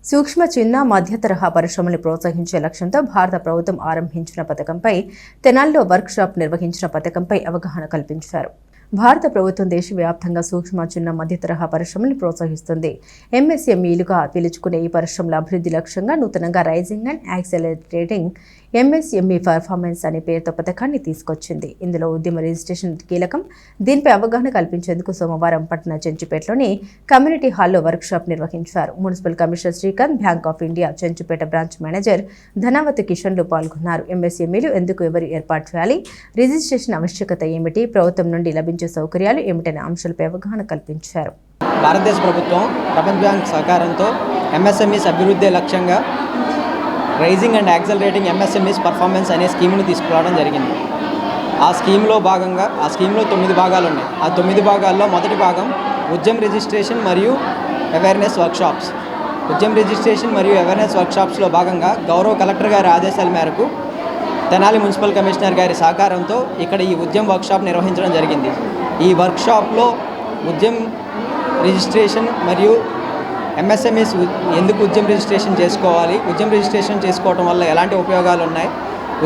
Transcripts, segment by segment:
సూక్ష్మ చిన్న మధ్య తరహా పరిశ్రమల్ని ప్రోత్సహించే లక్ష్యంతో భారత ప్రభుత్వం ఆరంభించిన పథకంపై తెనాలిలో వర్క్ షాప్ నిర్వహించిన పథకంపై అవగాహన కల్పించారు. భారత ప్రభుత్వం దేశవ్యాప్తంగా సూక్ష్మ చిన్న మధ్య తరహా పరిశ్రమల్ని ప్రోత్సహిస్తుంది. ఎంఎస్ఎంఈలుగా పిలుచుకునే ఈ పరిశ్రమల అభివృద్ధి లక్ష్యంగా నూతనంగా రైజింగ్ అండ్ యాక్సెలరేటింగ్ ఎంఎస్ఎంఈ పర్ఫార్మెన్స్ అనే పేరుతో పథకాన్ని తీసుకొచ్చింది. ఇందులో ఉద్యమ రిజిస్ట్రేషన్ కీలకం. దీనిపై అవగాహన కల్పించేందుకు సోమవారం పట్టణ చెంచుపేటలోని కమ్యూనిటీ హాల్లో వర్క్ షాప్ నిర్వహించారు. Municipal commissioner Srikanth, bank of India Chenchupeta branch manager Dhanavathi కిషన్లు పాల్గొన్నారు. ఎంఎస్ఎంఈలు ఎందుకు ఎవరు ఏర్పాటు చేయాలి, రిజిస్ట్రేషన్ ఆవశ్యకత ఏమిటి, ప్రభుత్వం నుండి లభించే సౌకర్యాలు ఏమిటనే అంశాలపై అవగాహన కల్పించారు. భారతదేశ ప్రభుత్వం ప్రపంచ బ్యాంక్ సహకారంతో ఎంఎస్ఎంఈస్ అభివృద్ధి లక్ష్యంగా రైజింగ్ అండ్ యాక్సెలరేటింగ్ ఎంఎస్ఎంఈస్ పర్ఫార్మెన్స్ అనే స్కీమ్ని తీసుకురావడం జరిగింది. ఆ స్కీమ్లో 9 భాగాలు ఉన్నాయి. ఆ 9 భాగాల్లో మొదటి భాగం ఉద్యమ రిజిస్ట్రేషన్ మరియు అవేర్నెస్ వర్క్షాప్స్. ఉద్యమ రిజిస్ట్రేషన్ మరియు అవేర్నెస్ వర్క్షాప్స్లో భాగంగా గౌరవ కలెక్టర్ గారి ఆదేశాల మేరకు తెనాలి మున్సిపల్ కమిషనర్ గారి సహకారంతో ఇక్కడ ఈ ఉద్యమ వర్క్షాప్ నిర్వహించడం జరిగింది. ఈ వర్క్షాప్లో ఉద్యమ రిజిస్ట్రేషన్ మరియు ఎంఎస్ఎంఈస్ ఎందుకు ఉద్యమ రిజిస్ట్రేషన్ చేసుకోవాలి, ఉద్యమ రిజిస్ట్రేషన్ చేసుకోవడం వల్ల ఎలాంటి ఉపయోగాలు ఉన్నాయి,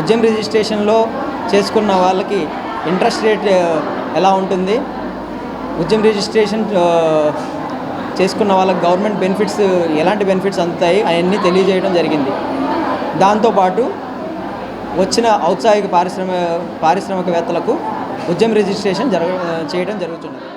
ఉద్యమ రిజిస్ట్రేషన్లో చేసుకున్న వాళ్ళకి ఇంట్రెస్ట్ రేట్ ఎలా ఉంటుంది, ఉద్యమ రిజిస్ట్రేషన్ చేసుకున్న వాళ్ళకి గవర్నమెంట్ బెనిఫిట్స్ ఎలాంటి బెనిఫిట్స్ అందుతాయి అవన్నీ తెలియజేయడం జరిగింది. దాంతోపాటు వచ్చిన ఔత్సాహిక పారిశ్రామికవేత్తలకు ఉద్యమ రిజిస్ట్రేషన్ చేయడం జరుగుతున్నది.